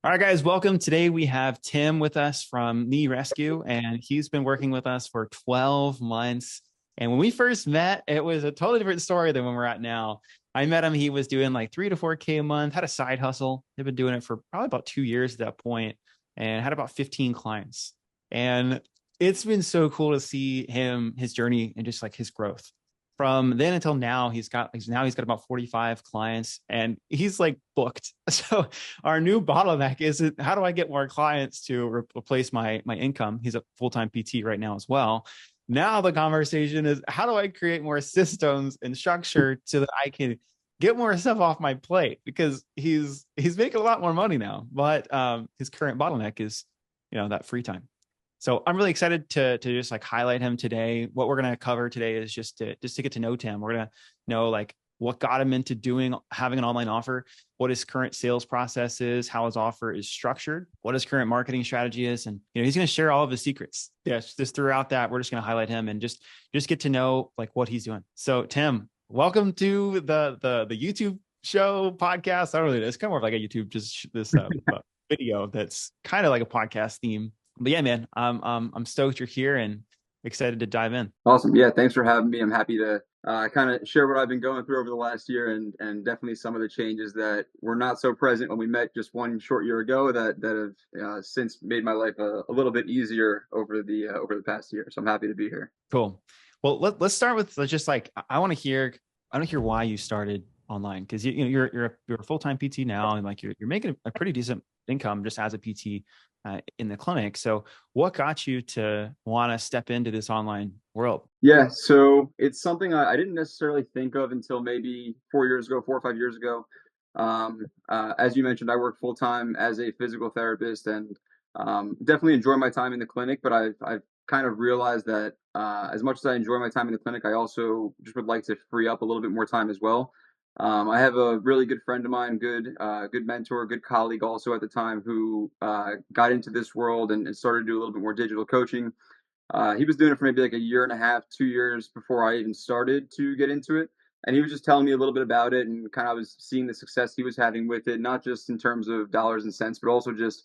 All right, guys, welcome. Today we have Tim with us from Knee Rescue, and he's been working with us for 12 months. And when we first met, it was a totally different story than when we're at now. I met him, he was doing like 3 to 4K a month, had a side hustle. They've been doing it for probably about 2 years at that point, and had about 15 clients. And it's been so cool to see him, his journey, and just like his growth. From then until now, he's got about 45 clients, and he's like booked. So our new bottleneck is how do I get more clients to replace my income? He's a full-time PT right now as well. Now the conversation is how do I create more systems and structure so that I can get more stuff off my plate, because he's making a lot more money now, but his current bottleneck is that free time. So I'm really excited to just like highlight him today. What we're going to cover today is just to get to know Tim. We're going to know like what got him into having an online offer, what his current sales process is, how his offer is structured, what his current marketing strategy is, and he's going to share all of his secrets. Yes, just throughout that, we're just going to highlight him and just get to know like what he's doing. So Tim, welcome to the YouTube show podcast. I don't know, it's kind of more like a YouTube, just this video that's kind of like a podcast theme. But yeah, man, I'm stoked you're here and excited to dive in. Awesome. Yeah, thanks for having me. I'm happy to kind of share what I've been going through over the last year and definitely some of the changes that were not so present when we met just one short year ago that have since made my life a little bit easier over the past year. So I'm happy to be here. Cool. Well, let's start with just like I want to hear why you started online, because you're a full-time PT now, and like you're making a pretty decent income just as a PT in the clinic. So what got you to want to step into this online world? Yeah, so it's something I didn't necessarily think of until maybe 4 years ago, 4 or 5 years ago. As you mentioned, I work full time as a physical therapist and definitely enjoy my time in the clinic. But I've kind of realized that as much as I enjoy my time in the clinic, I also just would like to free up a little bit more time as well. I have a really good friend of mine, good mentor, good colleague also at the time, who got into this world and started to do a little bit more digital coaching. He was doing it for maybe like a year and a half, 2 years before I even started to get into it. And he was just telling me a little bit about it, and kind of I was seeing the success he was having with it, not just in terms of dollars and cents, but also just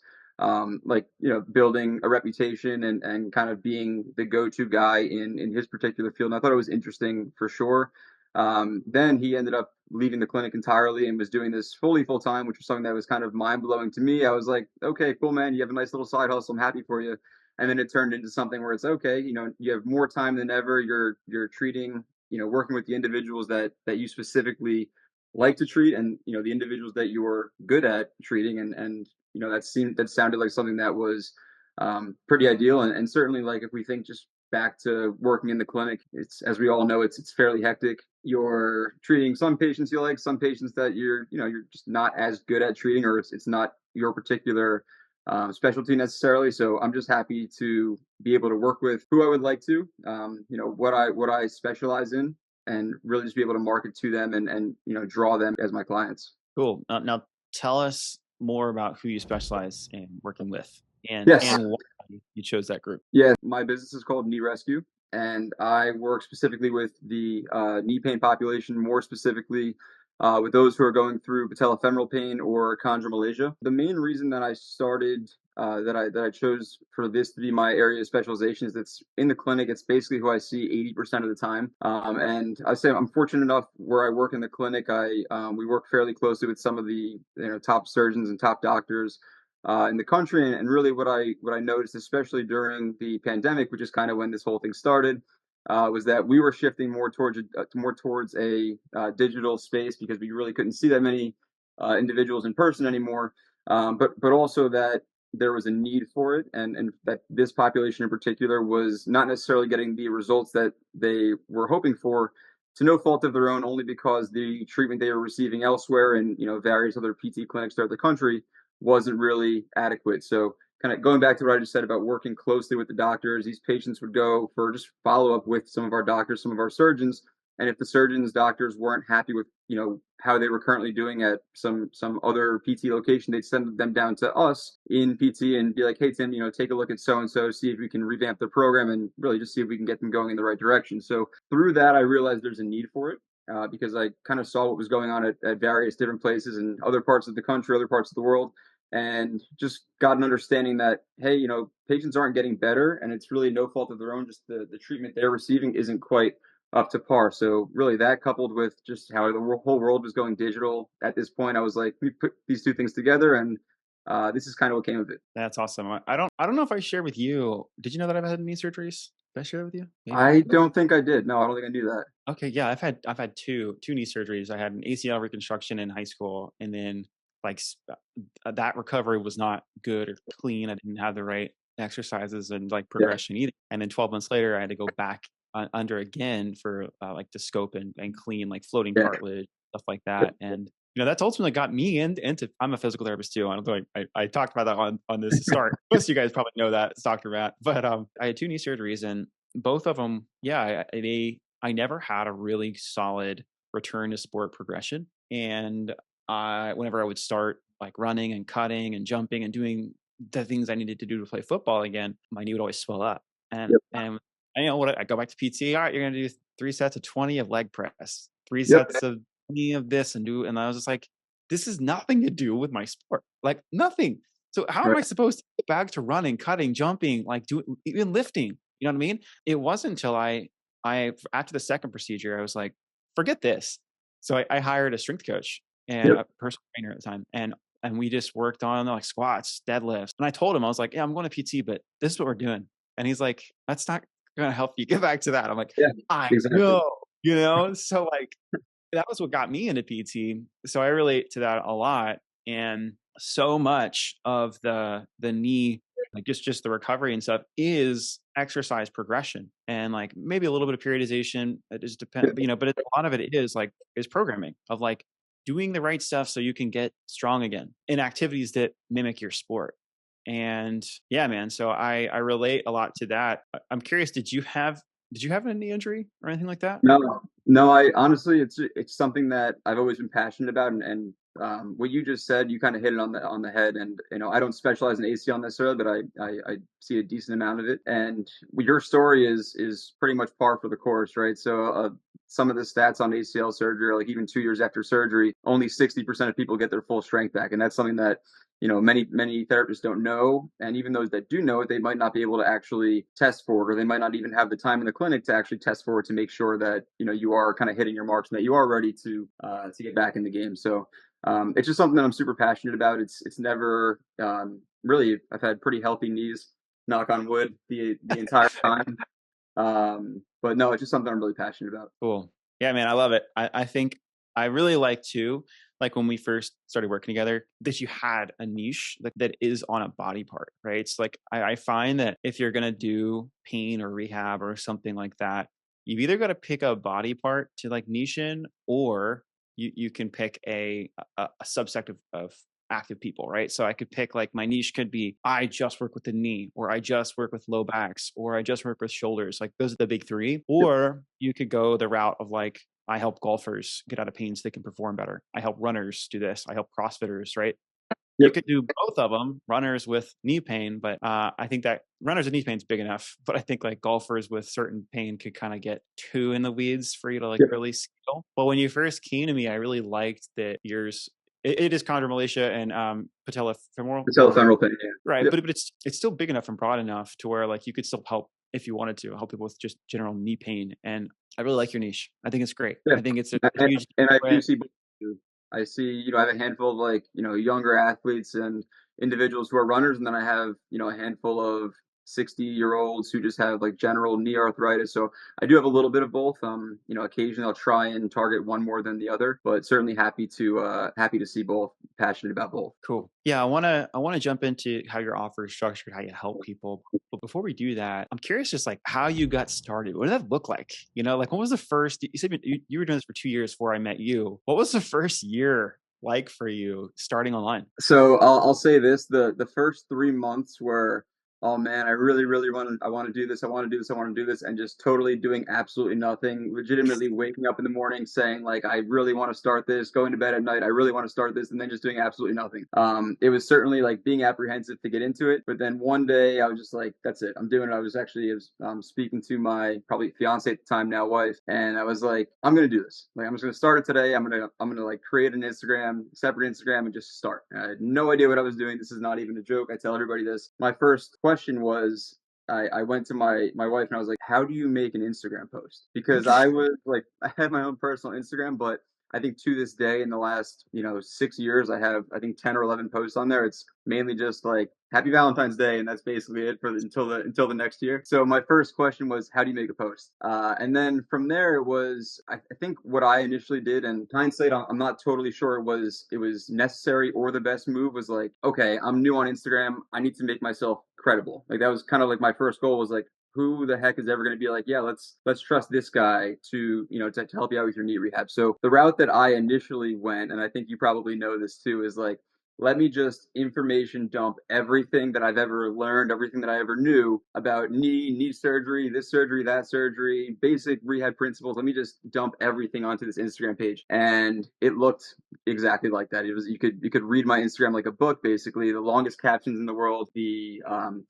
building a reputation and kind of being the go-to guy in his particular field. And I thought it was interesting for sure. Then he ended up leaving the clinic entirely and was doing this fully full time, which was something that was kind of mind blowing to me. I was like, okay, cool, man. You have a nice little side hustle. I'm happy for you. And then it turned into something where it's okay. You have more time than ever. You're treating, working with the individuals that you specifically like to treat, and the individuals that you're good at treating, and that sounded like something that was pretty ideal, and certainly, like, if we think just back to working in the clinic, it's, as we all know, it's fairly hectic. You're treating some patients you like, some patients that you're just not as good at treating, or it's not your particular specialty necessarily. So I'm just happy to be able to work with who I would like to, what I specialize in, and really just be able to market to them and draw them as my clients. Cool. Now tell us more about who you specialize in working with, and Yes. why you chose that group. Yeah, my business is called Knee Rescue, and I work specifically with the knee pain population, more specifically with those who are going through patellofemoral pain or chondromalacia. The main reason that I started, that I chose for this to be my area of specialization, is it's in the clinic. It's basically who I see 80% of the time, and I say I'm fortunate enough where I work in the clinic. We work fairly closely with some of the top surgeons and top doctors in the country. And really what I noticed, especially during the pandemic, which is kind of when this whole thing started, was that we were shifting more towards a digital space, because we really couldn't see that many individuals in person anymore. But also that there was a need for it, and that this population in particular was not necessarily getting the results that they were hoping for, to no fault of their own, only because the treatment they were receiving elsewhere in various other PT clinics throughout the country wasn't really adequate. So kind of going back to what I just said about working closely with the doctors, these patients would go for just follow up with some of our doctors, some of our surgeons. And if the surgeons, doctors weren't happy with, how they were currently doing at some other PT location, they'd send them down to us in PT and be like, hey, Tim, take a look at so-and-so, see if we can revamp their program and really just see if we can get them going in the right direction. So through that, I realized there's a need for it. Because I kind of saw what was going on at various different places in other parts of the country, other parts of the world. and just got an understanding that, hey, patients aren't getting better, and it's really no fault of their own. Just the treatment they're receiving isn't quite up to par. So really, that coupled with just how the whole world was going digital at this point, I was like, we put these two things together, and this is kind of what came of it. That's awesome. I don't know if I shared with you. Did you know that I've had knee surgeries? Did I share that with you? Maybe. I don't think I did. No, I don't think I knew that. Okay, yeah, I've had two knee surgeries. I had an ACL reconstruction in high school, and then like that recovery was not good or clean. I didn't have the right exercises and like Yeah, progression either. And then 12 months later, I had to go back under again for like the scope and clean like floating yeah, cartilage, stuff like that. And that's ultimately got me into. I'm a physical therapist too. I don't think I talked about that on this to start. Most of you guys probably know that, it's Dr. Matt. But I had two knee surgeries, and both of them, yeah, I never had a really solid return to sport progression. And whenever I would start like running and cutting and jumping and doing the things I needed to do to play football again, my knee would always swell up. And yep, and I know what I go back to PT. All right, you're gonna do 3 sets of 20 of leg press, three yep, sets of 20 of this, and I was just like, this is nothing to do with my sport, like nothing. So how am right, I supposed to get back to running, cutting, jumping, like do even lifting? You know what I mean? It wasn't until I after the second procedure, I was like, forget this. So I hired a strength coach and yep, a personal trainer at the time, and we just worked on like squats, deadlifts. And I told him, I was like, yeah, I'm going to PT, but this is what we're doing. And he's like, that's not going to help you get back to that. I'm like, yeah, I exactly. know, So like that was what got me into PT. So I relate to that a lot. And so much of the knee, like just the recovery and stuff, is exercise progression and like maybe a little bit of periodization. It just depends, but a lot of it is programming of like doing the right stuff so you can get strong again in activities that mimic your sport. And yeah, man. So I relate a lot to that. I'm curious, did you have a knee injury or anything like that? No, no, I honestly, it's something that I've always been passionate about, and what you just said, you kind of hit it on the head. And I don't specialize in ACL necessarily, but I see a decent amount of it. And your story is pretty much par for the course, right? So some of the stats on ACL surgery, like even 2 years after surgery, only 60% of people get their full strength back, and that's something that many therapists don't know. And even those that do know it, they might not be able to actually test for it, or they might not even have the time in the clinic to actually test for it to make sure that you are kind of hitting your marks and that you are ready to get back in the game. So it's just something that I'm super passionate about. It's never really, I've had pretty healthy knees, knock on wood, the entire time. But no, it's just something I'm really passionate about. Cool. Yeah, man, I love it. I think I really like too, like when we first started working together, that you had a niche that is on a body part, right? It's like I find that if you're gonna do pain or rehab or something like that, you've either got to pick a body part to like niche in, or you can pick a subset of active people, right? So I could pick like my niche could be I just work with the knee, or I just work with low backs, or I just work with shoulders. Like those are the big three. Yep. Or you could go the route of like I help golfers get out of pain so they can perform better. I help runners do this. I help CrossFitters, right? You Yep. could do both of them, runners with knee pain, but I think that runners with knee pain is big enough. But I think like golfers with certain pain could kind of get too in the weeds for you to like Yep. really skill. But when you first came to me, I really liked that yours. It is chondromalacia and patellofemoral, The telefemoral pain. Yeah. right? Yep. But it's still big enough and broad enough to where like you could still help if you wanted to help people with just general knee pain. And I really like your niche. I think it's great. Yeah. I think it's a And, huge. and I do see both too. I see, I have a handful of like, younger athletes and individuals who are runners, and then I have, a handful of 60-year-olds who just have like general knee arthritis. So I do have a little bit of both. Occasionally I'll try and target one more than the other, but certainly happy to see both, passionate about both. Cool. Yeah, I wanna jump into how your offer is structured, how you help people. But before we do that, I'm curious just like how you got started. What did that look like? Like what was the first you said you were doing this for 2 years before I met you. What was the first year like for you starting online? So I'll say this: the first 3 months were oh man, I really, really I want to do this. I want to do this. I want to do this. And just totally doing absolutely nothing, legitimately waking up in the morning saying like, I really want to start this, going to bed at night. I really want to start this. And then just doing absolutely nothing. It was certainly like being apprehensive to get into it. But then one day I was just like, that's it. I'm doing it. I was speaking to my probably fiance at the time, now wife. And I was like, I'm going to do this. Like, I'm just going to start it today. I'm going to like create an Instagram, separate Instagram and just start. And I had no idea what I was doing. This is not even a joke. I tell everybody this. My first question was, I went to my wife and I was like, how do you make an Instagram post? Because I was like, I had my own personal Instagram, but I think to this day, in the last 6 years, I have I think 10 or 11 posts on there. It's mainly just like Happy Valentine's Day, and that's basically it for until the next year. So my first question was, how do you make a post? And then from there, it was I think what I initially did, and hindsight, I'm not totally sure it was necessary or the best move was like, okay, I'm new on Instagram, I need to make myself credible. Like that was kind of like my first goal was like, who the heck is ever going to be like, yeah, let's trust this guy to help you out with your knee rehab. So the route that I initially went, and I think you probably know this too, is like, let me just information dump everything that I've ever learned, everything that I ever knew about knee surgery, this surgery, that surgery, basic rehab principles. Let me just dump everything onto this Instagram page. And it looked exactly like that. It was you could read my Instagram like a book, basically. The longest captions in the world, the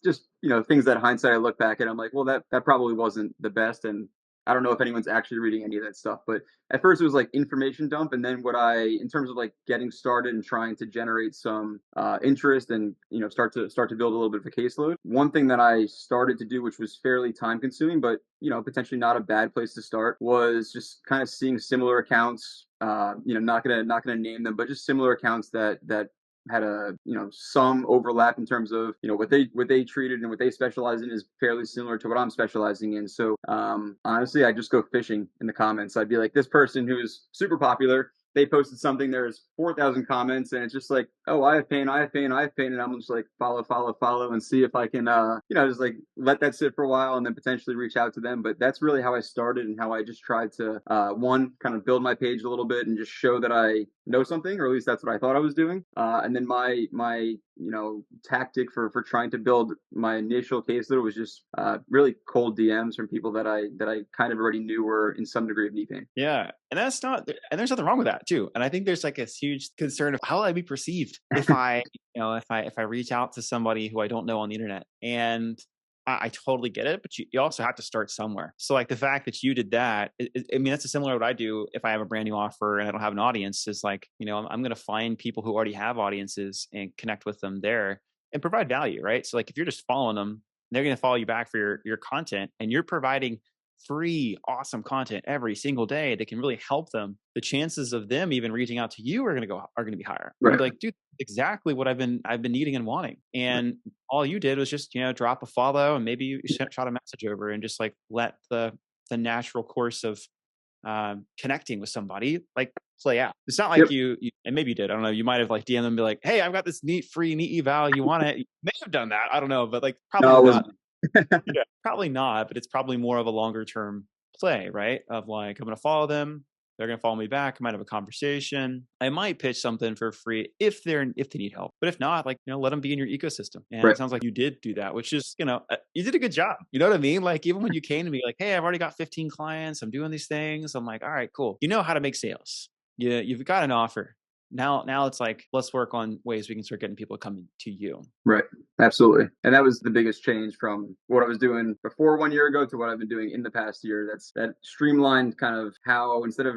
just things that hindsight I look back at, I'm like, well, that probably wasn't the best, and I don't know if anyone's actually reading any of that stuff. But at first it was like information dump, and then in terms of like getting started and trying to generate some interest and start to build a little bit of a caseload. One thing that I started to do, which was fairly time consuming, but potentially not a bad place to start, was just kind of seeing similar accounts. Not gonna name them, but just similar accounts that had a some overlap in terms of what they treated and what they specialize in is fairly similar to what I'm specializing in. So honestly, I just go fishing in the comments. I'd be like, this person who's super popular, they posted something, there's 4,000 comments, and it's just like, oh, I have pain, I have pain, I have pain, and I'm just like follow, follow, follow, and see if I can just like let that sit for a while and then potentially reach out to them. But that's really how I started and how I just tried to one, kind of build my page a little bit and just show that I know something, or at least that's what I thought I was doing. And then my tactic for trying to build my initial caseload was just really cold DMs from people that I kind of already knew were in some degree of knee pain. Yeah. And there's nothing wrong with that too. And I think there's like a huge concern of how will I be perceived if if I reach out to somebody who I don't know on the internet. And I totally get it, but you also have to start somewhere. So like the fact that you did that, I mean, that's a similar to what I do if I have a brand new offer and I don't have an audience. Is like, I'm going to find people who already have audiences and connect with them there and provide value, right? So like if you're just following them, they're going to follow you back for your content, and you're providing free, awesome content every single day that can really help them. The chances of them even reaching out to you are going to be higher. Right. Be like, dude, exactly what I've been needing and wanting. And all you did was just drop a follow, and maybe you shot a message over, and just like let the natural course of connecting with somebody like play out. It's not like you and maybe you did, I don't know, you might have like DM them and be like, hey, I've got this free knee eval, you want it? You may have done that, I don't know, but like probably not. Yeah, probably not, but it's probably more of a longer term play, right? Of like, I'm going to follow them, they're going to follow me back, I might have a conversation, I might pitch something for free if they need help, but if not, like let them be in your ecosystem. And It sounds like you did do that, which is you did a good job. You know what I mean? Like even when you came to me like, hey, I've already got 15 clients, I'm doing these things, I'm like, all right, cool, you know how to make sales, you've got an offer. Now it's like, let's work on ways we can start getting people coming to you. Right. Absolutely. And that was the biggest change from what I was doing before 1 year ago to what I've been doing in the past year. That's that streamlined kind of how, instead of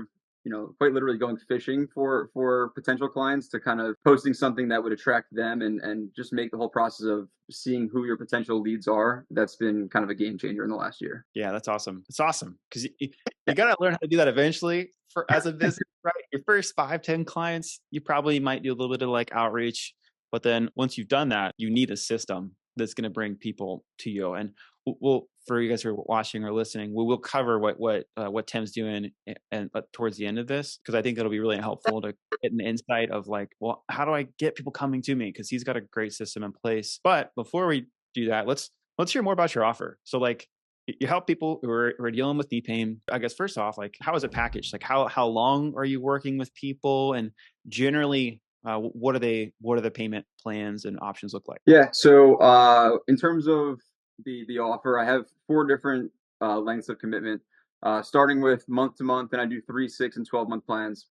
quite literally going fishing for potential clients, to kind of posting something that would attract them and just make the whole process of seeing who your potential leads are. That's been kind of a game changer in the last year. Yeah, that's awesome. It's awesome because you got to learn how to do that eventually as a business, right? Your first 5-10 clients, you probably might do a little bit of like outreach, but then once you've done that, you need a system that's going to bring people to you. And we'll, for you guys who are watching or listening, we'll cover what Tim's doing and towards the end of this, because I think it'll be really helpful to get an insight of like, well, how do I get people coming to me? Because he's got a great system in place. But before we do that, let's hear more about your offer. So like, you help people who are dealing with knee pain. I guess first off, like how is it packaged? Like how long are you working with people? And generally, What are they? What are the payment plans and options look like? Yeah. So in terms of the offer, I have four different lengths of commitment. Starting with month to month, and I do 3, 6, and 12-month plans.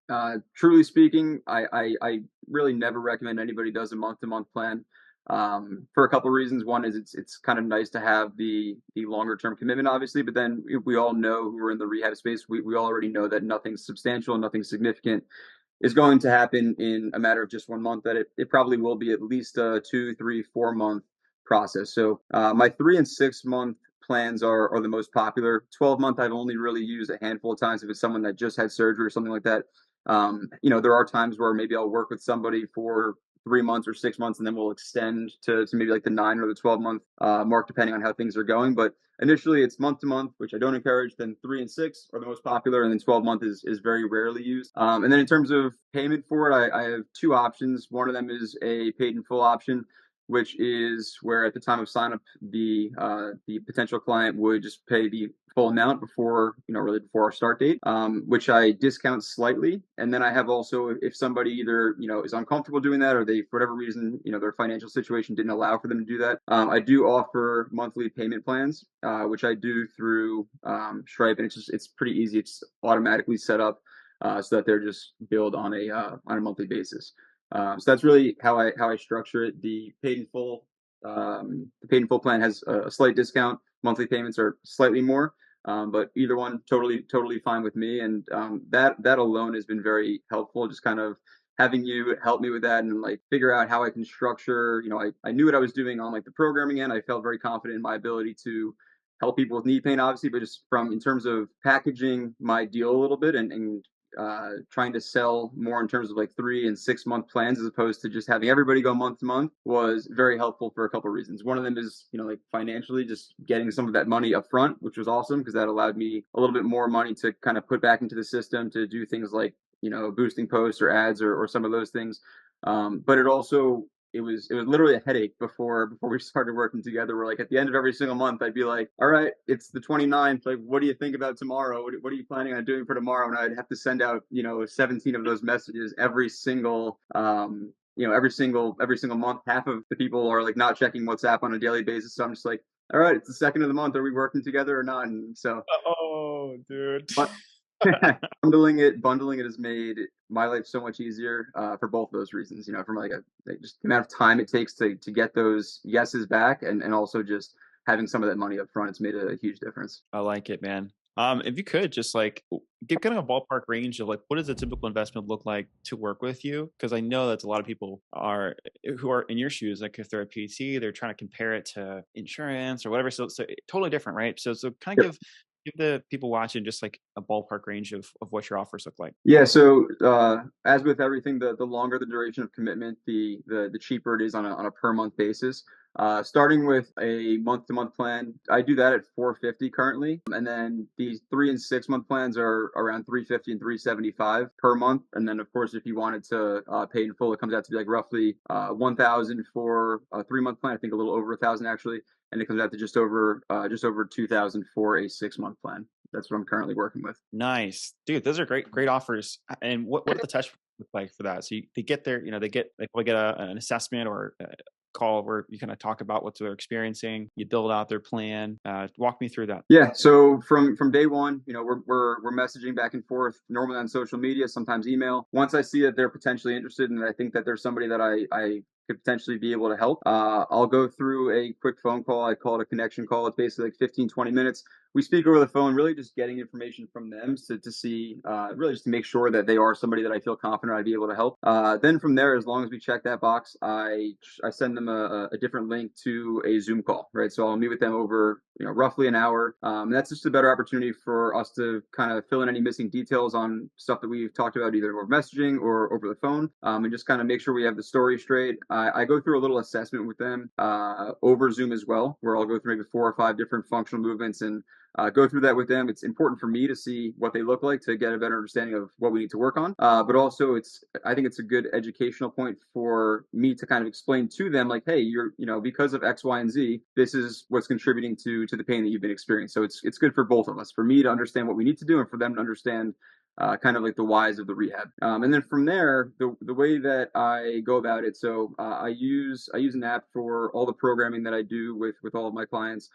Truly speaking, I really never recommend anybody does a month to month plan for a couple of reasons. One is it's kind of nice to have the longer term commitment, obviously, but then we all know who are in the rehab space. We already know that nothing substantial, nothing significant is going to happen in a matter of just 1 month, that it probably will be at least a 2, 3, 4 month process. So my 3 and 6 month plans are the most popular. 12-month I've only really used a handful of times if it's someone that just had surgery or something like that. There are times where maybe I'll work with somebody for 3 months or 6 months, and then we'll extend to maybe like the 9 or the 12-month mark, depending on how things are going. But initially, it's month to month, which I don't encourage. Then 3 and 6 are the most popular, and then 12-month is very rarely used. And then in terms of payment for it, I have two options. One of them is a paid in full option, which is where at the time of sign up, the potential client would just pay the full amount before, really before our start date, which I discount slightly. And then I have also, if somebody either, is uncomfortable doing that, or they, for whatever reason, their financial situation didn't allow for them to do that, I do offer monthly payment plans, which I do through Stripe, and it's pretty easy. It's automatically set up so that they're just billed on a monthly basis. So that's really how I structure it. The paid in full plan has a slight discount. Monthly payments are slightly more, but either one totally fine with me. And that alone has been very helpful. Just kind of having you help me with that and like figure out how I can structure. I knew what I was doing on like the programming end. I felt very confident in my ability to help people with knee pain, obviously, but just from in terms of packaging my deal a little bit and trying to sell more in terms of like 3 and 6 month plans as opposed to just having everybody go month to month was very helpful for a couple of reasons. One of them is, like financially, just getting some of that money up front, which was awesome because that allowed me a little bit more money to kind of put back into the system to do things like, boosting posts or ads or some of those things. But it was literally a headache before we started working together. We're like at the end of every single month, I'd be like, all right, it's the 29th. Like, what do you think about tomorrow? What are you planning on doing for tomorrow? And I'd have to send out, 17 of those messages every single every single month. Half of the people are like not checking WhatsApp on a daily basis. So I'm just like, all right, it's the second of the month. Are we working together or not? And so, Oh, dude. but bundling it has made my life so much easier for both of those reasons. From like just the amount of time it takes to get those yeses back, and also just having some of that money up front, it's made a huge difference. I like it, man. If you could just like give kind of a ballpark range of like what does a typical investment look like to work with you? Because I know that a lot of people are who are in your shoes. Like if they're a PT, they're trying to compare it to insurance or whatever. So totally different, right? So kind of give the people watching just like a ballpark range of what your offers look like. Yeah, so as with everything, the longer the duration of commitment, the cheaper it is on a per month basis. Starting with a month to month plan, I do that at 450 currently, and then these 3 and 6 month plans are around 350 and 375 per month. And then of course, if you wanted to pay in full, it comes out to be like roughly 1,000 for a 3 month plan. I think a little over 1,000 actually, and it comes out to just over 2,000 for a 6 month plan. That's what I'm currently working with. Nice, dude. Those are great offers. And what do the touch points look like for that? So they get there, they get an assessment or a call where you kind of talk about what they're experiencing. You build out their plan. Walk me through that. Yeah, so from day one, we're messaging back and forth normally on social media, sometimes email. Once I see that they're potentially interested and I think that there's somebody that I could potentially be able to help, I'll go through a quick phone call. I call it a connection call. It's basically like 15, 20 minutes. We speak over the phone, really just getting information from them to see, really just to make sure that they are somebody that I feel confident I'd be able to help. Then from there, as long as we check that box, I send them a different link to a Zoom call, right? So I'll meet with them over, roughly an hour. And that's just a better opportunity for us to kind of fill in any missing details on stuff that we've talked about either over messaging or over the phone, and just kind of make sure we have the story straight. I go through a little assessment with them over Zoom as well, where I'll go through maybe 4 or 5 different functional movements and go through that with them. It's important for me to see what they look like to get a better understanding of what we need to work on. But also, I think it's a good educational point for me to kind of explain to them, like, hey, because of X, Y, and Z, this is what's contributing to the pain that you've been experiencing. So it's good for both of us, for me to understand what we need to do, and for them to understand kind of like the whys of the rehab. And then from there, the way that I go about it, so I use an app for all the programming that I do with all of my clients.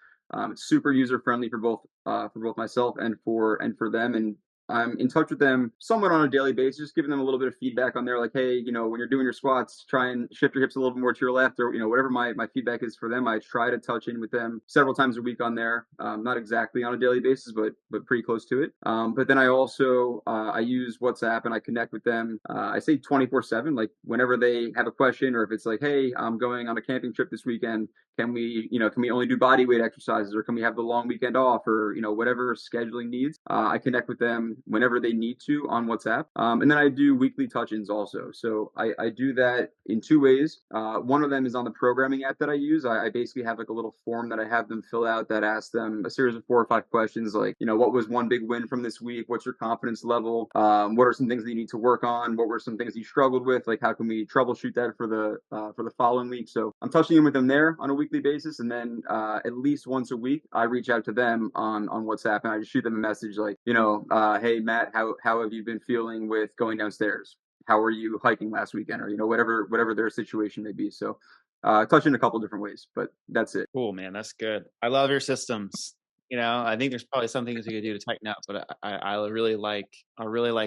It's super user friendly for both myself and for them, and I'm in touch with them somewhat on a daily basis, just giving them a little bit of feedback on there, like, hey, when you're doing your squats, try and shift your hips a little bit more to your left, or whatever my feedback is for them. I try to touch in with them several times a week on there, not exactly on a daily basis, but pretty close to it. But then I also I use WhatsApp and I connect with them. I say 24/7, like whenever they have a question, or if it's like, hey, I'm going on a camping trip this weekend. Can we only do body weight exercises, or can we have the long weekend off, or whatever scheduling needs? I connect with them whenever they need to on WhatsApp, and then I do weekly touch-ins also. So I do that in two ways. One of them is on the programming app that I use. I basically have like a little form that I have them fill out that asks them a series of 4 or 5 questions, like what was one big win from this week? What's your confidence level? What are some things that you need to work on? What were some things you struggled with? Like how can we troubleshoot that for the following week? So I'm touching in with them there on a weekly basis, and then at least once a week I reach out to them on WhatsApp, and I just shoot them a message like, hey Matt, how have you been feeling with going downstairs? How are you hiking last weekend? Or whatever their situation may be. So touch in a couple different ways, but that's it. Cool, man. That's good. I love your systems. I think there's probably some things we could do to tighten up, but I really like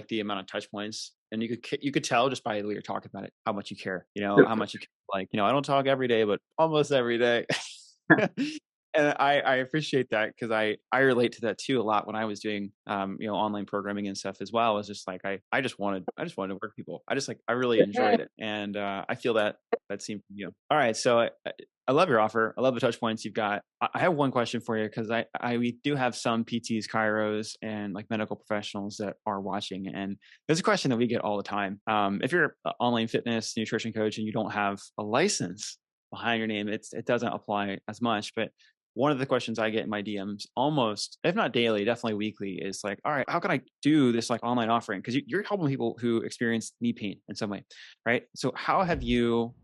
the amount of touch points, and you could tell just by the way you're talking about it how much you care. How much you care. Like, I don't talk every day, but almost every day. And I appreciate that, because I relate to that too a lot when I was doing online programming and stuff as well. It was just like I just wanted to work with people. I really enjoyed it, and I feel that seemed from you. All right, so I love your offer. I love the touch points you've got. I have one question for you, because we do have some PTs, chiros, and like medical professionals that are watching, and there's a question that we get all the time. If you're an online fitness nutrition coach and you don't have a license behind your name, it doesn't apply as much, but one of the questions I get in my DMs almost, if not daily, definitely weekly, is like, all right, how can I do this like online offering? Because you're helping people who experience knee pain in some way, right? So how have you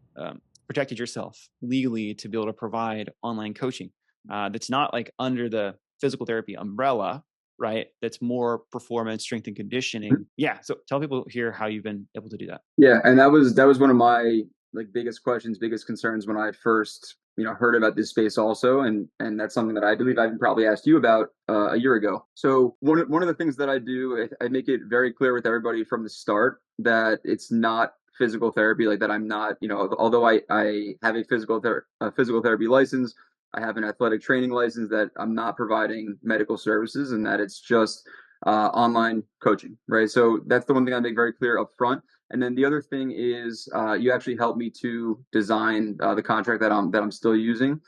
protected yourself legally to be able to provide online coaching that's not like under the physical therapy umbrella, right? That's more performance, strength, and conditioning. Yeah. So tell people here how you've been able to do that. Yeah, and that was one of my like biggest questions, biggest concerns when I first heard about this space also, and that's something that I believe I've probably asked you about a year ago. So one of the things that I do, I make it very clear with everybody from the start that it's not physical therapy, like that I'm not, although I have a physical therapy license, I have an athletic training license, that I'm not providing medical services, and that it's just online coaching, right? So that's the one thing I make very clear up front. And then the other thing is, you actually helped me to design the contract that I'm still using,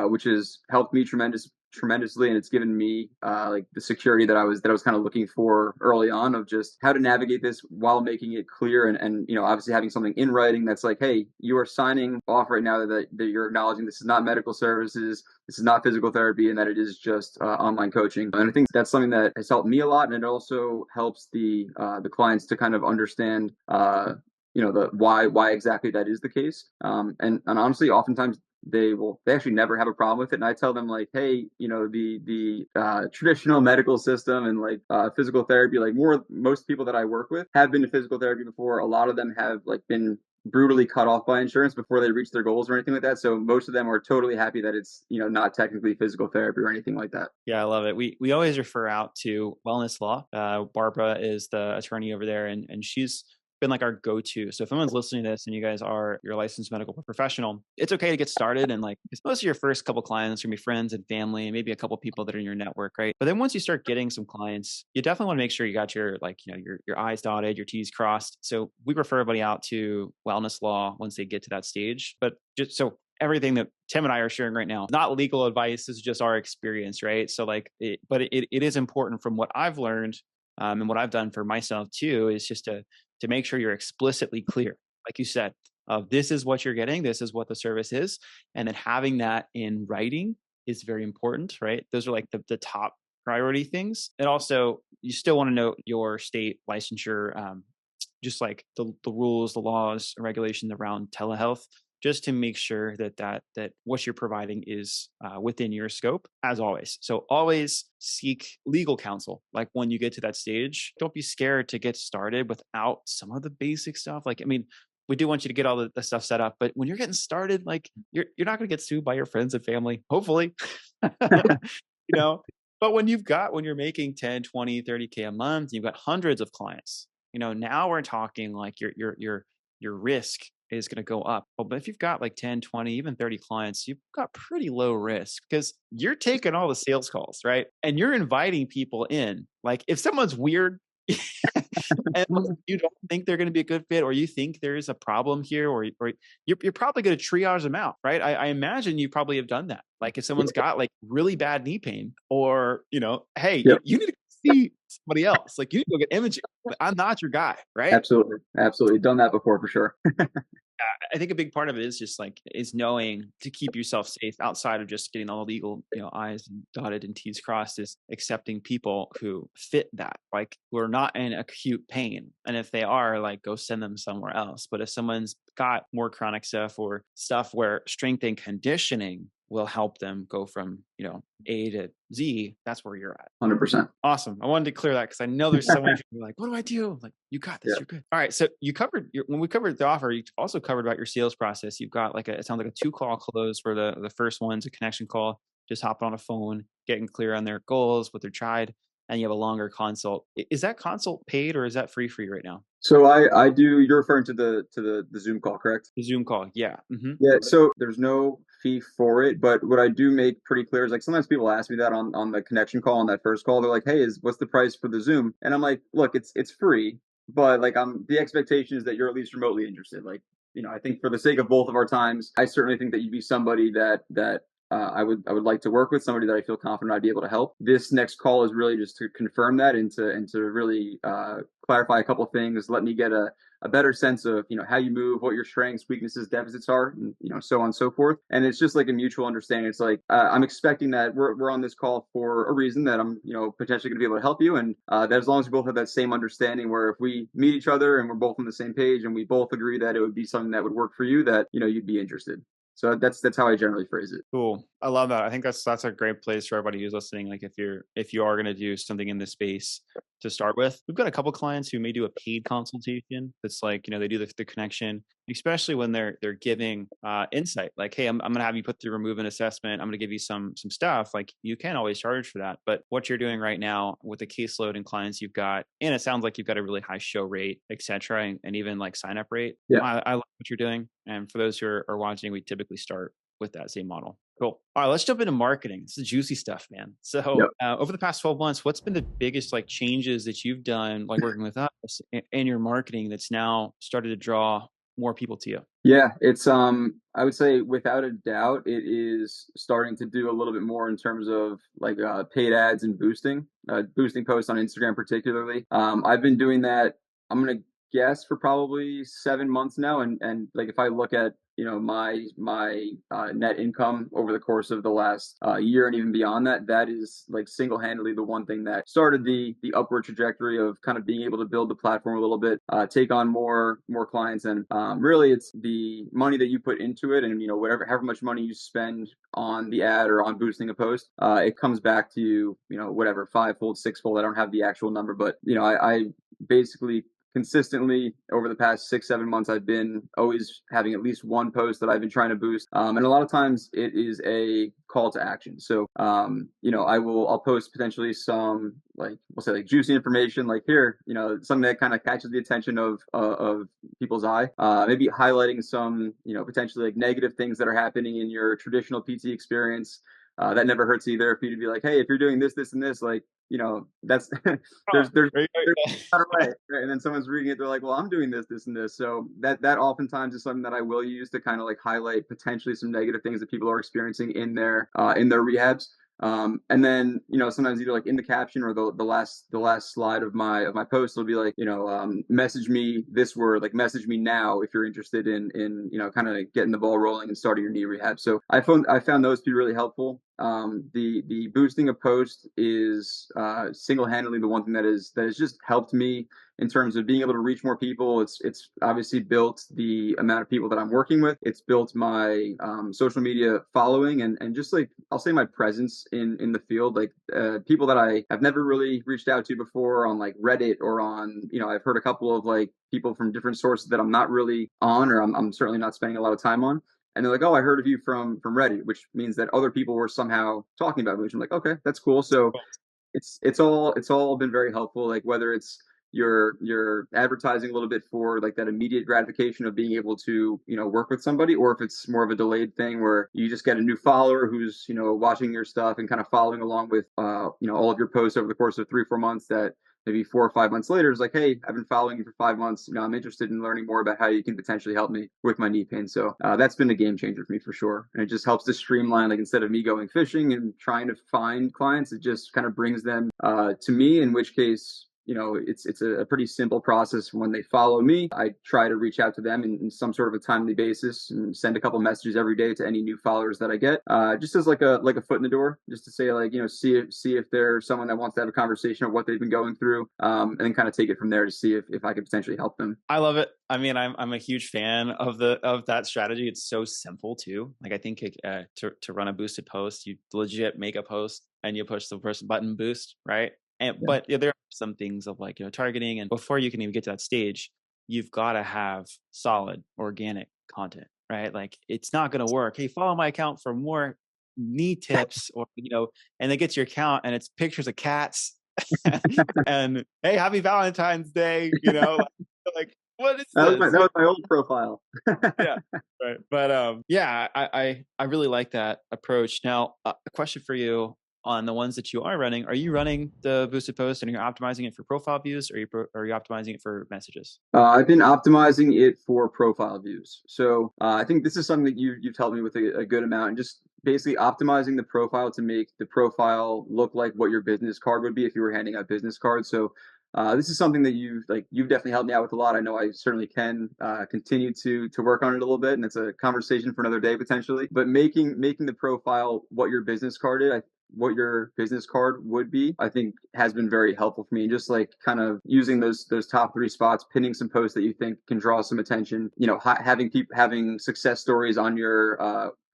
which has helped me tremendously, and it's given me like the security that I was kind of looking for early on, of just how to navigate this while making it clear, and obviously having something in writing that's like, hey, you are signing off right now that you're acknowledging this is not medical services, this is not physical therapy, and that it is just online coaching. And I think that's something that has helped me a lot, and it also helps the clients to kind of understand the why exactly that is the case. And honestly, oftentimes they actually never have a problem with it, and I tell them like, hey, the traditional medical system and like physical therapy, like most people that I work with have been to physical therapy before. A lot of them have like been brutally cut off by insurance before they reach their goals or anything like that, so most of them are totally happy that it's not technically physical therapy or anything like that. Yeah, I love it. We always refer out to Wellness Law. Barbara is the attorney over there, and she's been like our go-to. So if anyone's listening to this and you're a licensed medical professional, it's okay to get started. And like, because most of your first couple clients are gonna be friends and family, and maybe a couple people that are in your network, right? But then once you start getting some clients, you definitely want to make sure you got your your I's dotted, your T's crossed. So we refer everybody out to Wellness Law once they get to that stage. But just so everything that Tim and I are sharing right now, not legal advice, this is just our experience, right? So like, it is important from what I've learned, and what I've done for myself too, is just to make sure you're explicitly clear, like you said, of this is what you're getting, this is what the service is, and then having that in writing is very important, right? Those are like the top priority things. And also, you still want to know your state licensure, just like the rules, the laws, and regulations around telehealth. just to make sure that what you're providing is within your scope, as always. So always seek legal counsel. Like when you get to that stage, don't be scared to get started without some of the basic stuff. Like, I mean, we do want you to get all the stuff set up, but when you're getting started, like you're not going to get sued by your friends and family, hopefully. you know, but when you're making 10, 20, 30K a month, you've got hundreds of clients. Now we're talking like your risk is going to go up. But if you've got like 10, 20, even 30 clients, you've got pretty low risk because you're taking all the sales calls, right? And you're inviting people in. Like if someone's weird and you don't think they're going to be a good fit, or you think there is a problem here, or you're probably going to triage them out, right? I imagine you probably have done that. Like if someone's got like really bad knee pain, or hey, Yep. you need to see somebody else. Like you need to go get imaging. I'm not your guy, right? Absolutely. Absolutely. Done that before for sure. I think a big part of it is just is knowing to keep yourself safe outside of just getting all legal, I's dotted and T's crossed, is accepting people who fit that, like who are not in acute pain. And if they are, like, go send them somewhere else. But if someone's got more chronic stuff or stuff where strength and conditioning will help them go from, A to Z, that's where you're at. 100%. Awesome. I wanted to clear that because I know there's so many people like, what do I do? Like, you got this, Yeah. you're good. All right. So when we covered the offer, you also covered about your sales process. You've got it sounds like a 2-call close where the first one's a connection call, just hop on a phone, getting clear on their goals, what they're tried, and you have a longer consult. Is that consult paid or is that free for you right now? So I do. You're referring to the Zoom call, correct? The Zoom call. Yeah. Mm-hmm. Yeah. So there's no fee for it, but what I do make pretty clear is like sometimes people ask me that on the connection call on that first call. They're like, "Hey, what's the price for the Zoom?" And I'm like, "Look, it's free, but like the expectation is that you're at least remotely interested. Like, I think for the sake of both of our times, I certainly think that you'd be somebody that I would like to work with, somebody that I feel confident I'd be able to help. This next call is really just to confirm that and to really clarify a couple of things, let me get a better sense of how you move, what your strengths, weaknesses, deficits are, and so on and so forth. And it's just like a mutual understanding. It's like I'm expecting that we're on this call for a reason, that I'm potentially going to be able to help you, and that as long as we both have that same understanding, where if we meet each other and we're both on the same page and we both agree that it would be something that would work for you, that you'd be interested. So that's how I generally phrase it. Cool. I love that. I think that's a great place for everybody who's listening. Like if you are going to do something in this space to start with, we've got a couple clients who may do a paid consultation. That's like, they do the connection, especially when they're giving insight. Like, hey, I'm going to have you put through a movement assessment. I'm going to give you some stuff. Like, you can always charge for that. But what you're doing right now with the caseload and clients you've got, and it sounds like you've got a really high show rate, et cetera, and even like sign up rate. Yeah. I love what you're doing. And for those who are watching, we typically start with that same model. Cool. All right, let's jump into marketing. This is juicy stuff, man. So over the past 12 months, what's been the biggest like changes that you've done, like working with us in your marketing, that's now started to draw more people to you? Yeah, it's I would say without a doubt it is starting to do a little bit more in terms of like paid ads and boosting posts on Instagram particularly. I've been doing that, I'm gonna guess, for probably 7 months now, and like if I look at my net income over the course of the last year and even beyond that, that is like single-handedly the one thing that started the upward trajectory of kind of being able to build the platform a little bit, take on more clients, and really it's the money that you put into it, and however much money you spend on the ad or on boosting a post, it comes back to you, whatever, fivefold, sixfold. I don't have the actual number, but I basically consistently over the past 6-7 months, I've been always having at least one post that I've been trying to boost, and a lot of times it is a call to action. So I'll post potentially some, like, we'll say like juicy information, like here, something that kind of catches the attention of people's eye, maybe highlighting some potentially like negative things that are happening in your traditional PT experience. That never hurts either, for you to be like, hey, if you're doing this, this, and this, like, that's there's not right. And then someone's reading it, they're like, well, I'm doing this, this, and this. So that oftentimes is something that I will use to kind of like highlight potentially some negative things that people are experiencing in their rehabs. And then sometimes either like in the caption or the last slide of my post will be like, message me this word, like message me now if you're interested in kind of getting the ball rolling and starting your knee rehab. So I found those to be really helpful. The boosting of post is single-handedly the one thing that has just helped me in terms of being able to reach more people. It's obviously built the amount of people that I'm working with. It's built my social media following and just like I'll say my presence in the field. Like people that I have never really reached out to before on like Reddit or on I've heard a couple of like people from different sources that I'm not really on or I'm certainly not spending a lot of time on. And they're like, "Oh, I heard of you from Reddit," which means that other people were somehow talking about me. Which I'm like, "Okay, that's cool." So it's all been very helpful. Like whether it's you're advertising a little bit for like that immediate gratification of being able to work with somebody, or if it's more of a delayed thing where you just get a new follower who's watching your stuff and kind of following along with all of your posts over the course of 3 or 4 months that maybe 4 or 5 months later is like, hey, I've been following you for 5 months. I'm interested in learning more about how you can potentially help me with my knee pain. So that's been a game changer for me for sure. And it just helps to streamline, like instead of me going fishing and trying to find clients, it just kind of brings them to me, in which case, it's a pretty simple process. When they follow me, I try to reach out to them in some sort of a timely basis and send a couple messages every day to any new followers that I get, just as like a foot in the door, just to say like see if there's someone that wants to have a conversation of what they've been going through, and then kind of take it from there to see if I could potentially help them. I love it. I mean, I'm a huge fan of that strategy. It's so simple too. Like I think to run a boosted post, you legit make a post and you push the first button boost, right? And Yeah. but there are some things of like targeting, and before you can even get to that stage, you've got to have solid organic content, right? Like it's not going to work. Hey, follow my account for more knee tips, or and they get your account and it's pictures of cats, and hey, happy Valentine's Day, like what is That was my this? that was my old profile. Yeah, right. But yeah, I really like that approach. Now, a question for you on the ones that you are running: are you running the boosted post and you're optimizing it for profile views, or are you optimizing it for messages? I've been optimizing it for profile views. So I think this is something that you've helped me with a good amount, and just basically optimizing the profile to make the profile look like what your business card would be if you were handing out business cards. So this is something that you've definitely helped me out with a lot. I know I certainly can continue to work on it a little bit, and it's a conversation for another day potentially. But making the profile what your business card would be, I think has been very helpful for me. And just like kind of using those top three spots, pinning some posts that you think can draw some attention. Having success stories on your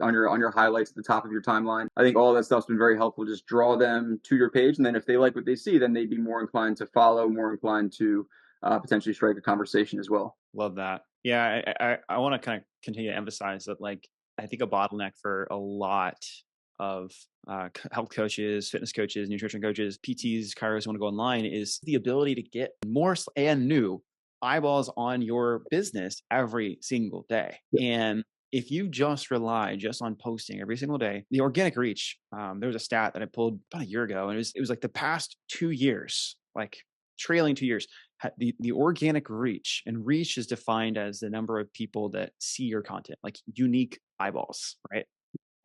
highlights at the top of your timeline. I think all that stuff's been very helpful. Just draw them to your page, and then if they like what they see, then they'd be more inclined to follow, more inclined to potentially strike a conversation as well. Love that. Yeah, I want to kind of continue to emphasize that. Like, I think a bottleneck for a lot of health coaches, fitness coaches, nutrition coaches, PTs, chiros who want to go online is the ability to get more and new eyeballs on your business every single day. Yeah. And if you just rely just on posting every single day, the organic reach, there was a stat that I pulled about a year ago, and it was like the past 2 years, like trailing 2 years, the organic reach, and reach is defined as the number of people that see your content, like unique eyeballs, right?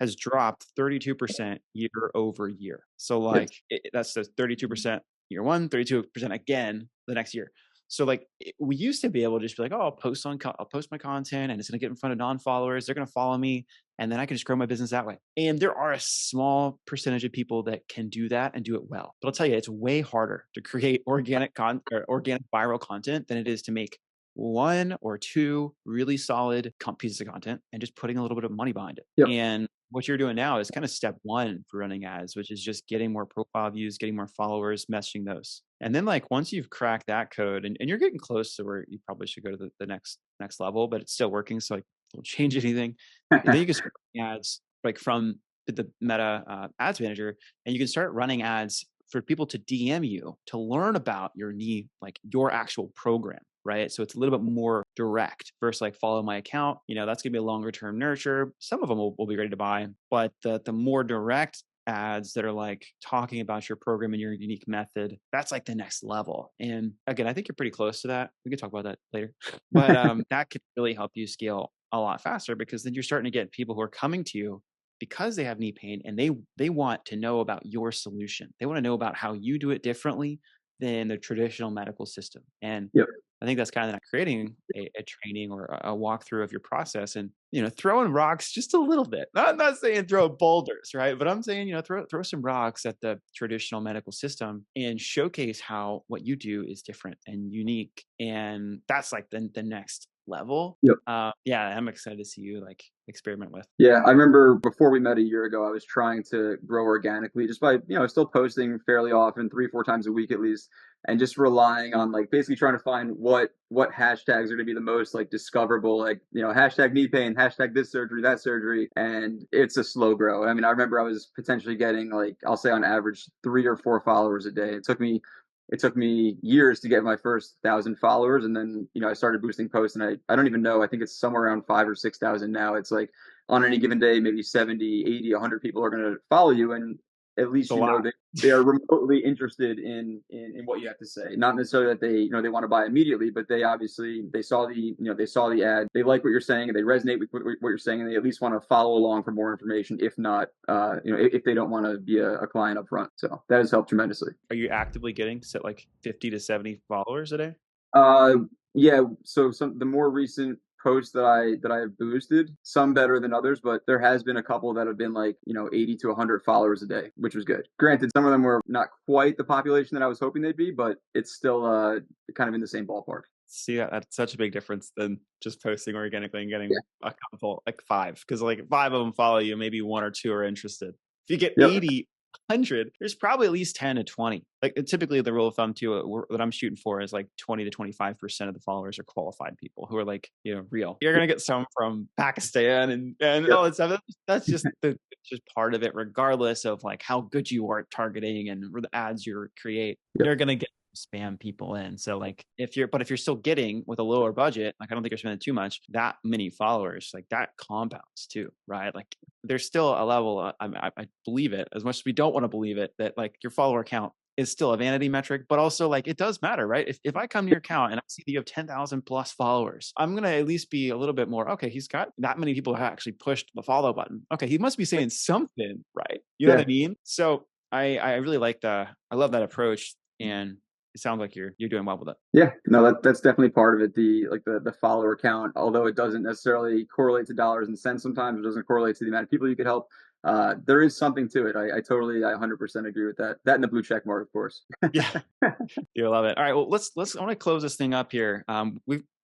Has dropped 32% year over year. So Yes. like that's the 32% year one, 32% again the next year. So like we used to be able to just be like, oh, I'll post my content and it's going to get in front of non-followers. They're going to follow me, and then I can just grow my business that way. And there are a small percentage of people that can do that and do it well. But I'll tell you, it's way harder to create organic viral content than it is to make one or two really solid pieces of content and just putting a little bit of money behind it. Yep. And what you're doing now is kind of step one for running ads, which is just getting more profile views, getting more followers, messaging those. And then like once you've cracked that code, and you're getting close to where you probably should go to the next level, but it's still working. So like don't change anything. Then you can start running ads like from the Meta ads manager, and you can start running ads for people to DM you to learn about your knee, like your actual program, right? So it's a little bit more direct versus like follow my account. That's gonna be a longer term nurture. Some of them will be ready to buy, but the more direct ads that are like talking about your program and your unique method, that's like the next level. And again, I think you're pretty close to that. We can talk about that later. But that could really help you scale a lot faster, because then you're starting to get people who are coming to you because they have knee pain, and they want to know about your solution. They want to know about how you do it differently than the traditional medical system. And Yep. I think that's kind of creating a training or a walkthrough of your process, and throwing rocks just a little bit. Not saying throw boulders, right? But I'm saying throw some rocks at the traditional medical system and showcase how what you do is different and unique, and that's like the next level. Yep. Yeah, I'm excited to see you like experiment with. Yeah, I remember before we met a year ago, I was trying to grow organically just by, still posting fairly often, 3, 4 times a week at least, and just relying on like basically trying to find what hashtags are going to be the most like discoverable, like, hashtag knee pain, hashtag this surgery, that surgery, and it's a slow grow. I mean, I remember I was potentially getting like, I'll say on average 3 or 4 followers a day. It took me years to get my first 1,000 followers, and then I started boosting posts, and I don't even know. I think it's somewhere around 5 or 6 thousand now. It's like on any given day, maybe 70, 80, 100 people are going to follow you, and at It's least a lot. they are remotely interested in what you have to say. Not necessarily that they want to buy immediately, but they obviously they saw the ad, they like what you're saying, and they resonate with what you're saying, and they at least want to follow along for more information. If not, if they don't want to be a client up front, so that has helped tremendously. Are you actively getting set like 50 to 70 followers a day? Uh, yeah. So the more recent posts that I have boosted, some better than others, but there has been a couple that have been like 80 to 100 followers a day, which was good. Granted, some of them were not quite the population that I was hoping they'd be, but it's still kind of in the same ballpark. See, that's such a big difference than just posting organically and Yeah. getting a couple, like five, because like five of them follow you, maybe one or two are interested. If you get Yep. 80, 100, there's probably at least 10 to 20. Like typically the rule of thumb too, that I'm shooting for is like 20 to 25% of the followers are qualified people who are like, real. You're going to get some from Pakistan and Yep. all that stuff. That's just it's just part of it, regardless of like how good you are at targeting and the ads you create. Yep. You're going to get spam people in. So like if you're still getting with a lower budget, like I don't think you're spending too much, that many followers, like that compounds too, right? Like there's still a level, I believe it, as much as we don't want to believe it, that like your follower count is still a vanity metric, but also like it does matter, right? If I come to your account and I see that you have 10,000 plus followers, I'm going to at least be a little bit more, okay, he's got that many people who actually pushed the follow button. Okay, he must be saying something, right? You know what Yeah. I mean? So I really I love that approach, and it sounds like you're doing well with it. Yeah, no, that's definitely part of it. The follower count, although it doesn't necessarily correlate to dollars and cents, sometimes it doesn't correlate to the amount of people you could help. There is something to it. I 100% agree with that. That and the blue check mark, of course. Yeah, you love it. All right, well, let's. I want to close this thing up here.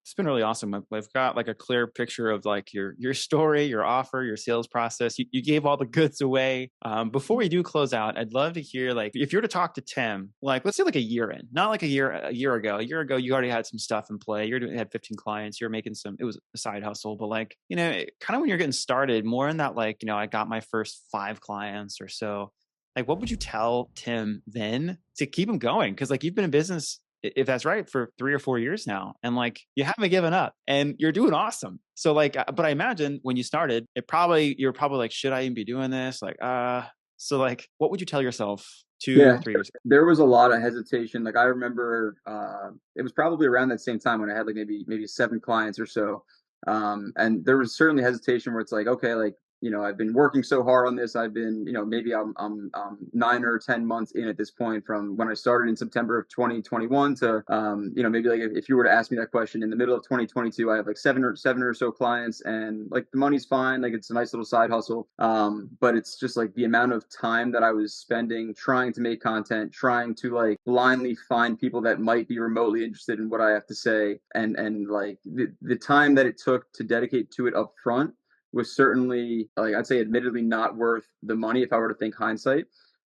It's been really awesome. We've got like a clear picture of like your story, your offer, your sales process. You gave all the goods away. Before we do close out, I'd love to hear like if you were to talk to Tim, like let's say like a year in, not like a year ago. A year ago, you already had some stuff in play. Had 15 clients. You're making some. It was a side hustle, but like kind of when you're getting started, more in that like I got my first 5 clients or so. Like, what would you tell Tim then to keep him going? Because like you've been in business, if that's right, for 3 or 4 years now, and like you haven't given up, and you're doing awesome. So like, but I imagine when you started, you're probably like, should I even be doing this? Like, so like, what would you tell yourself Yeah, 2, 3 years ago? there was a lot of hesitation. Like I remember, it was probably around that same time when I had like maybe 7 clients or so, and there was certainly hesitation where it's like, okay, like I've been working so hard on this. I've been, maybe I'm 9 or 10 months in at this point from when I started in September of 2021 to, maybe like if you were to ask me that question in the middle of 2022, I have like seven or so clients, and like the money's fine, like it's a nice little side hustle. But it's just like the amount of time that I was spending trying to make content, trying to like blindly find people that might be remotely interested in what I have to say, and like the time that it took to dedicate to it up front was certainly, like I'd say, admittedly not worth the money if I were to think hindsight.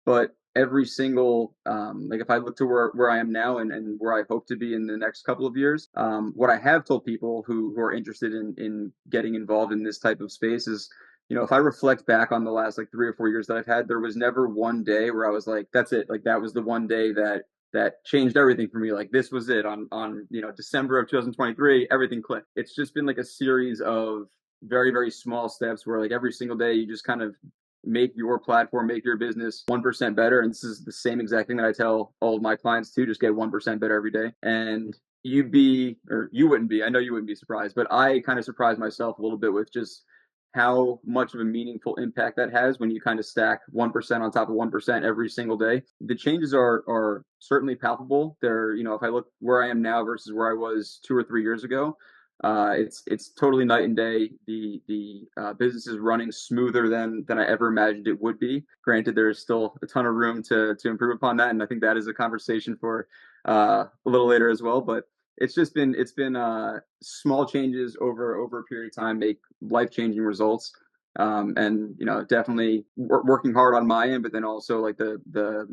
But every single, like if I look to where I am now, and where I hope to be in the next couple of years, what I have told people who are interested in getting involved in this type of space is, if I reflect back on the last like 3 or 4 years that I've had, there was never one day where I was like, that's it. Like that was the one day that changed everything for me. Like this was it on December of 2023, everything clicked. It's just been like a series of very, very small steps where like every single day you just kind of make your platform, make your business 1% better. And this is the same exact thing that I tell all of my clients to: just get 1% better every day. And you wouldn't be, I know you wouldn't be surprised, but I kind of surprised myself a little bit with just how much of a meaningful impact that has when you kind of stack 1% on top of 1% every single day. The changes are certainly palpable. They're, if I look where I am now versus where I was 2 or 3 years ago, it's totally night and day. The business is running smoother than I ever imagined it would be. Granted, there's still a ton of room to improve upon that, and I think that is a conversation for a little later as well. But it's been small changes over a period of time make life changing results. And definitely working hard on my end, but then also like the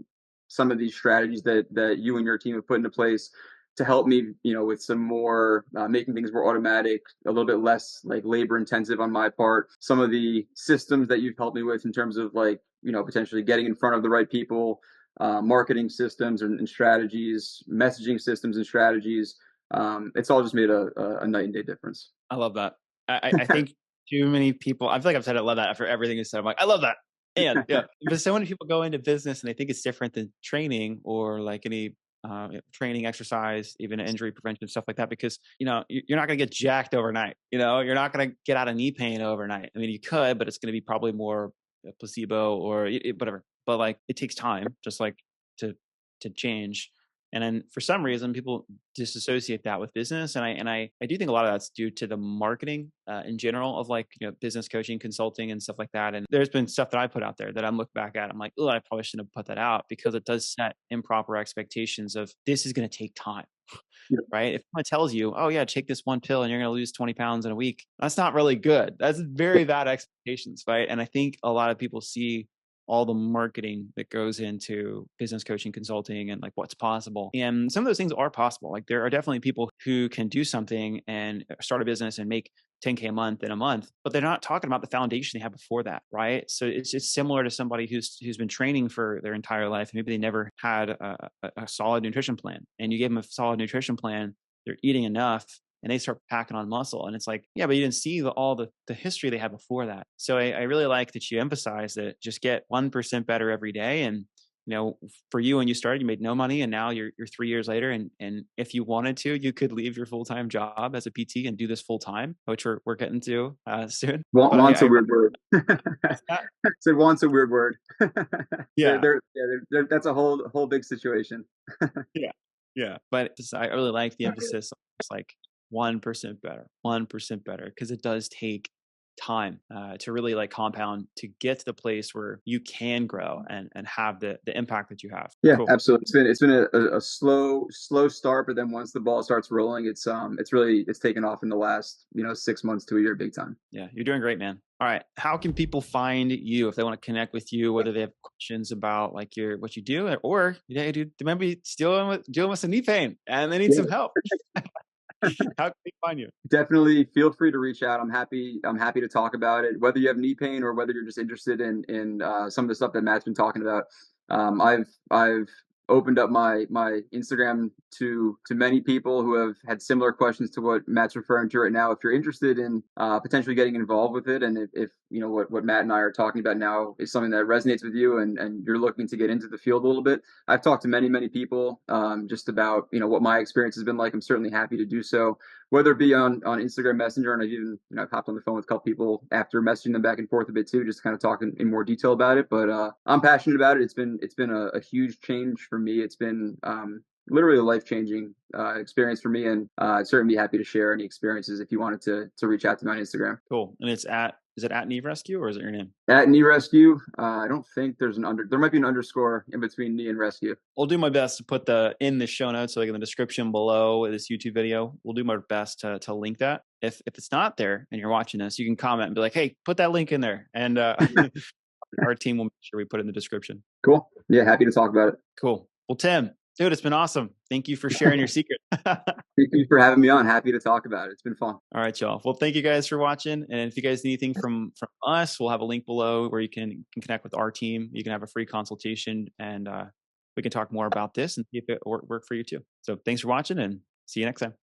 some of these strategies that you and your team have put into place to help me, with some more making things more automatic, a little bit less like labor intensive on my part. Some of the systems that you've helped me with in terms of like, potentially getting in front of the right people, marketing systems and strategies, messaging systems and strategies. It's all just made a night and day difference. I love that. I think too many people, I feel like I've said I love that after everything you said. I'm like, I love that. And yeah, but so many people go into business and they think it's different than training or like any training, exercise, even injury prevention, stuff like that, because, you're not going to get jacked overnight. You're not going to get out of knee pain overnight. I mean, you could, but it's going to be probably more a placebo or whatever. But like, it takes time, just like to change. And then for some reason, people disassociate that with business. And I do think a lot of that's due to the marketing in general of like, business coaching, consulting and stuff like that. And there's been stuff that I put out there that I'm look back at. I'm like, oh, I probably shouldn't have put that out because it does set improper expectations of this is going to take time. Yeah. Right. If someone tells you, oh yeah, take this one pill and you're going to lose 20 pounds in a week, that's not really good. That's very bad expectations. Right. And I think a lot of people see all the marketing that goes into business coaching, consulting, and like what's possible. And some of those things are possible. Like there are definitely people who can do something and start a business and make 10K a month in a month, but they're not talking about the foundation they had before that, right? So it's similar to somebody who's been training for their entire life. Maybe they never had a solid nutrition plan, and you give them a solid nutrition plan, they're eating enough, and they start packing on muscle. And it's like, yeah, but you didn't see all the history they had before that. So I really like that you emphasize that just get 1% better every day. And, for you, when you started, you made no money, and now you're 3 years later. And if you wanted to, you could leave your full-time job as a PT and do this full time, which we're getting to soon. But Want's a weird word. what's that? Said want's a weird word. Yeah. That's a whole big situation. Yeah. Yeah. But I really like the emphasis on just like 1% better, 1% better, because it does take time to really like compound to get to the place where you can grow and have the impact that you have. Yeah, Cool. absolutely. It's been a slow start, but then once the ball starts rolling, it's taken off in the last 6 months to a year, big time. Yeah, you're doing great, man. All right, how can people find you if they want to connect with you? Whether they have questions about like what you do, or dude, they might be dealing with some knee pain and they need Yeah. some help. How can they find you? Definitely feel free to reach out. I'm happy to talk about it, whether you have knee pain or whether you're just interested in some of the stuff that Matt's been talking about. I've opened up my Instagram to many people who have had similar questions to what Matt's referring to right now. If you're interested in potentially getting involved with it, and if what Matt and I are talking about now is something that resonates with you, and you're looking to get into the field a little bit, I've talked to many people just about what my experience has been like. I'm certainly happy to do so, whether it be on Instagram Messenger, and I've even I've hopped on the phone with a couple people after messaging them back and forth a bit too, just kind of talking in more detail about it. But I'm passionate about it. It's been a huge change for me. It's been literally a life-changing experience for me, and I'd certainly be happy to share any experiences if you wanted to reach out to me on Instagram. Cool. And is it at Knee Rescue or is it your name? At Knee Rescue, I don't think there might be an underscore in between knee and rescue. I'll do my best to put in the show notes, so like in the description below this YouTube video, we'll do my best to link that. If it's not there and you're watching this, you can comment and be like, hey, put that link in there. And our team will make sure we put it in the description. Cool. Yeah, happy to talk about it. Cool. Well, Tim, dude, it's been awesome. Thank you for sharing your secret. Thank you for having me on. Happy to talk about it. It's been fun. All right, y'all. Well, thank you guys for watching. And if you guys need anything from us, we'll have a link below where you can connect with our team. You can have a free consultation, and we can talk more about this and see if it work for you too. So thanks for watching, and see you next time.